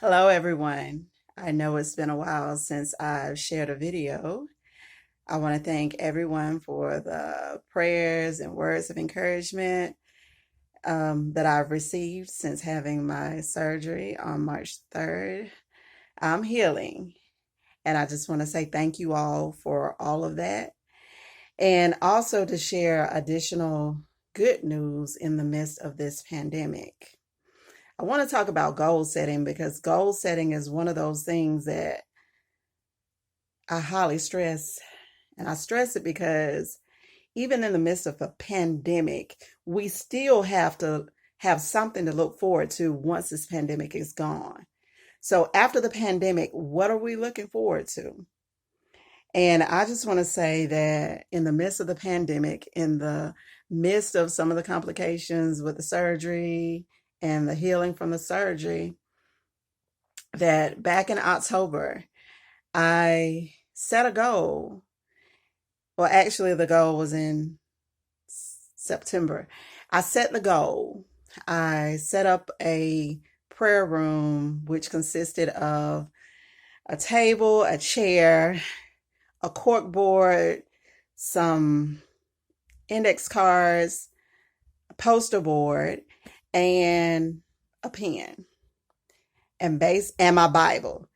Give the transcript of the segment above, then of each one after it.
Hello, everyone. I know it's been a while since I've shared a video. I want to thank everyone for the prayers and words of encouragement that I've received since having my surgery on March 3rd. I'm healing, and I just want to say thank you all for all of that, and also to share additional good news in the midst of this pandemic. I want to talk about goal setting because goal setting is one of those things that I highly stress. And I stress it because even in the midst of a pandemic, we still have to have something to look forward to once this pandemic is gone. So after the pandemic, what are we looking forward to? And I just want to say that in the midst of the pandemic, in the midst of some of the complications with the surgery and the healing from the surgery, that back in October, I set a goal. Well, actually, the goal was in September. I set the goal. I set up a prayer room, which consisted of a table, a chair, a cork board, some index cards, a poster board, and a pen, and my Bible.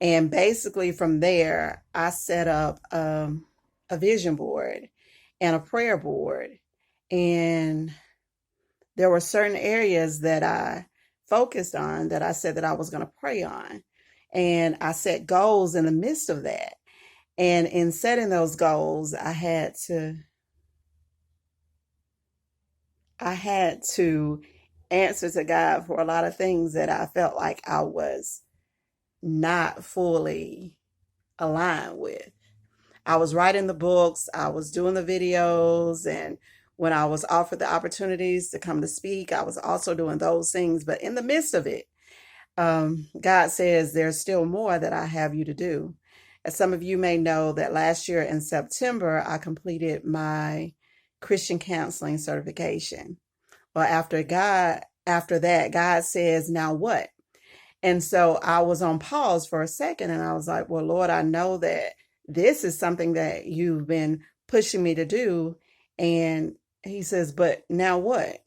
And basically from there, I set up a vision board and a prayer board. And there were certain areas that I focused on that I said that I was going to pray on. And I set goals in the midst of that. And in setting those goals, I had to answer to God for a lot of things that I felt like I was not fully aligned with. I was writing the books, I was doing the videos, and when I was offered the opportunities to come to speak, I was also doing those things. But in the midst of it, God says there's still more that I have you to do. As some of you may know, that last year in September, I completed my Christian counseling certification. Well, after that, God says, now what? And so I was on pause for a second and I was like, well, Lord, I know that this is something that you've been pushing me to do. And he says, but now what?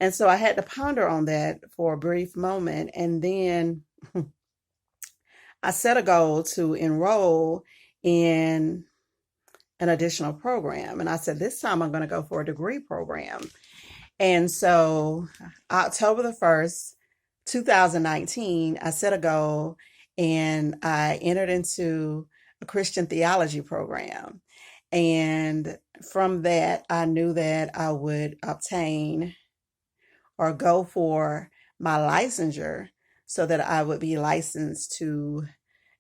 And so I had to ponder on that for a brief moment. And then I set a goal to enroll in an additional program. And I said, this time I'm going to go for a degree program. And so October the 1st, 2019, I set a goal and I entered into a Christian theology program. And from that, I knew that I would obtain or go for my licensure so that I would be licensed to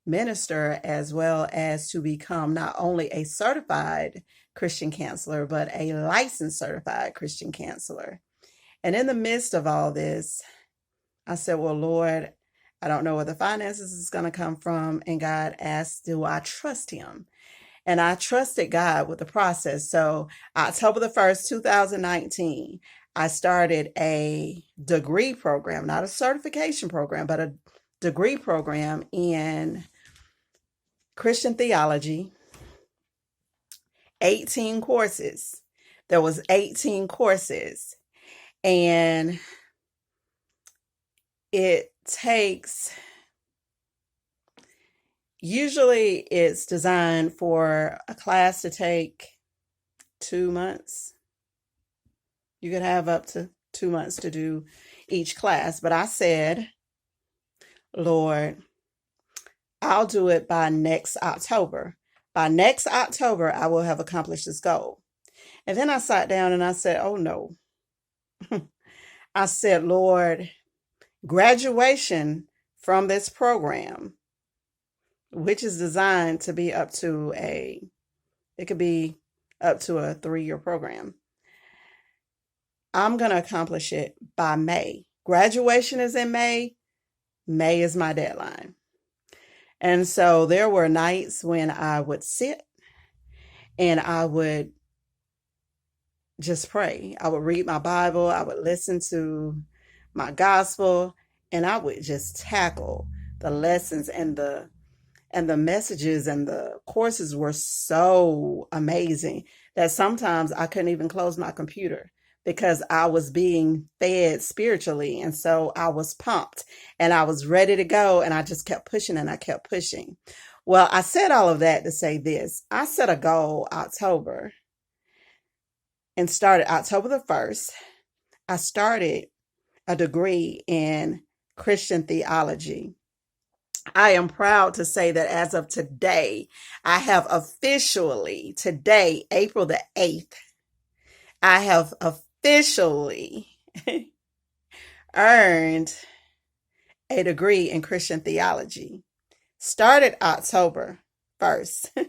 minister as well as to become not only a certified Christian counselor, but a licensed certified Christian counselor. And in the midst of all this, I said, well, Lord, I don't know where the finances is going to come from. And God asked, do I trust him? And I trusted God with the process. So October the 1st, 2019, I started a degree program, not a certification program, but a degree program in Christian theology, 18 courses. There was 18 courses. And it takes, usually it's designed for a class to take 2 months. You could have up to 2 months to do each class. But I said, Lord, I'll do it by next October. By next October, I will have accomplished this goal. And then I sat down and I said, oh no. I said, Lord, graduation from this program, which is designed to be it could be up to a 3-year program. I'm going to accomplish it by May. Graduation is in May. May is my deadline. And so there were nights when I would sit and I would just pray. I would read my Bible. I would listen to my gospel. and I would just tackle the lessons, and the messages and the courses were so amazing that sometimes I couldn't even close my computer because I was being fed spiritually. And so I was pumped and I was ready to go. And I just kept pushing and I kept pushing. Well, I said all of that to say this. I set a goal October and started October the 1st. I started a degree in Christian theology. I am proud to say that as of today, I have officially, today, April the 8th, I have officially earned a degree in Christian theology. Started October 1st,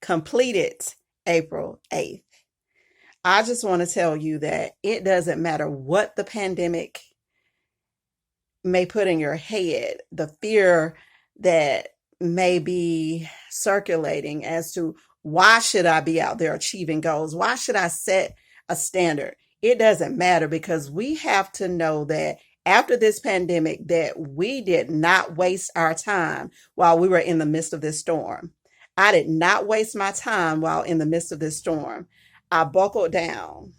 completed April 8th. I just want to tell you that it doesn't matter what the pandemic may put in your head, the fear that may be circulating as to why should I be out there achieving goals? Why should I set a standard? It doesn't matter, because we have to know that after this pandemic that we did not waste our time while we were in the midst of this storm. I did not waste my time while in the midst of this storm. I buckled down.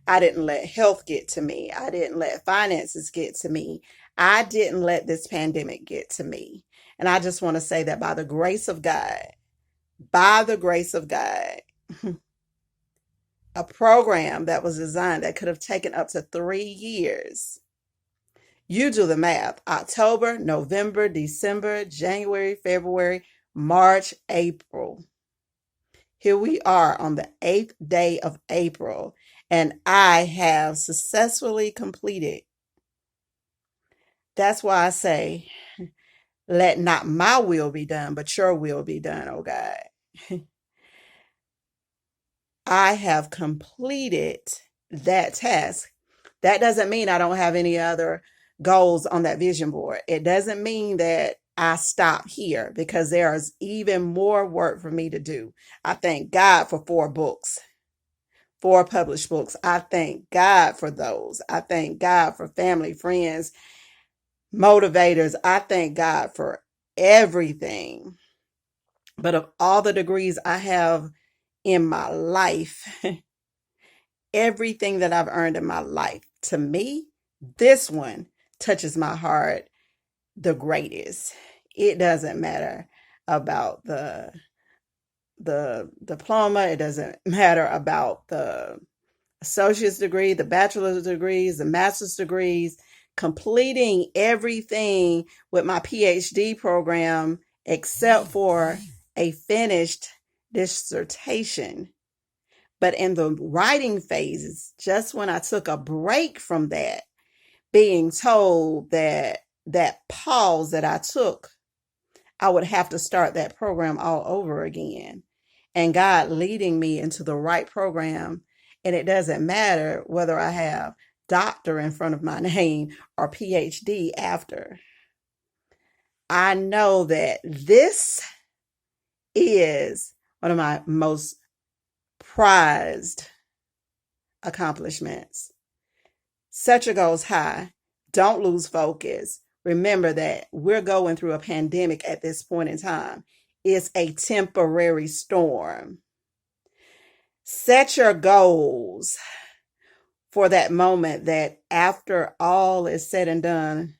I didn't let health get to me. I didn't let finances get to me. I didn't let this pandemic get to me. And I just want to say that by the grace of God, by the grace of God, a program that was designed that could have taken up to 3 years. You do the math. October, November, December, January, February, March, April. Here we are on the 8th day of April, and I have successfully completed. That's why I say, let not my will be done, but your will be done, oh God. I have completed that task. That doesn't mean I don't have any other goals on that vision board. It doesn't mean that I stop here, because there's even more work for me to do. I thank God for 4 books, 4 published books. I thank God for those. I thank God for family, friends, motivators. I thank God for everything. But of all the degrees I have in my life, everything that I've earned in my life, to me, this one touches my heart the greatest. It doesn't matter about the diploma. It doesn't matter about the associate's degree, the bachelor's degrees, the master's degrees. Completing everything with my PhD program except for a finished dissertation. But in the writing phases, just when I took a break from that, being told that that pause that I took, I would have to start that program all over again. And God leading me into the right program. And it doesn't matter whether I have doctor in front of my name or PhD after. I know that this is one of my most prized accomplishments. Set your goals high. Don't lose focus. Remember that we're going through a pandemic at this point in time. It's a temporary storm. Set your goals for that moment that after all is said and done,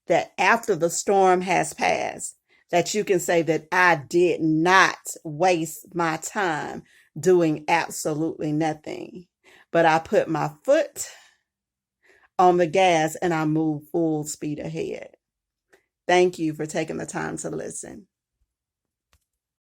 that after the storm has passed, that you can say that I did not waste my time doing absolutely nothing, but I put my foot on the gas and I moved full speed ahead. Thank you for taking the time to listen.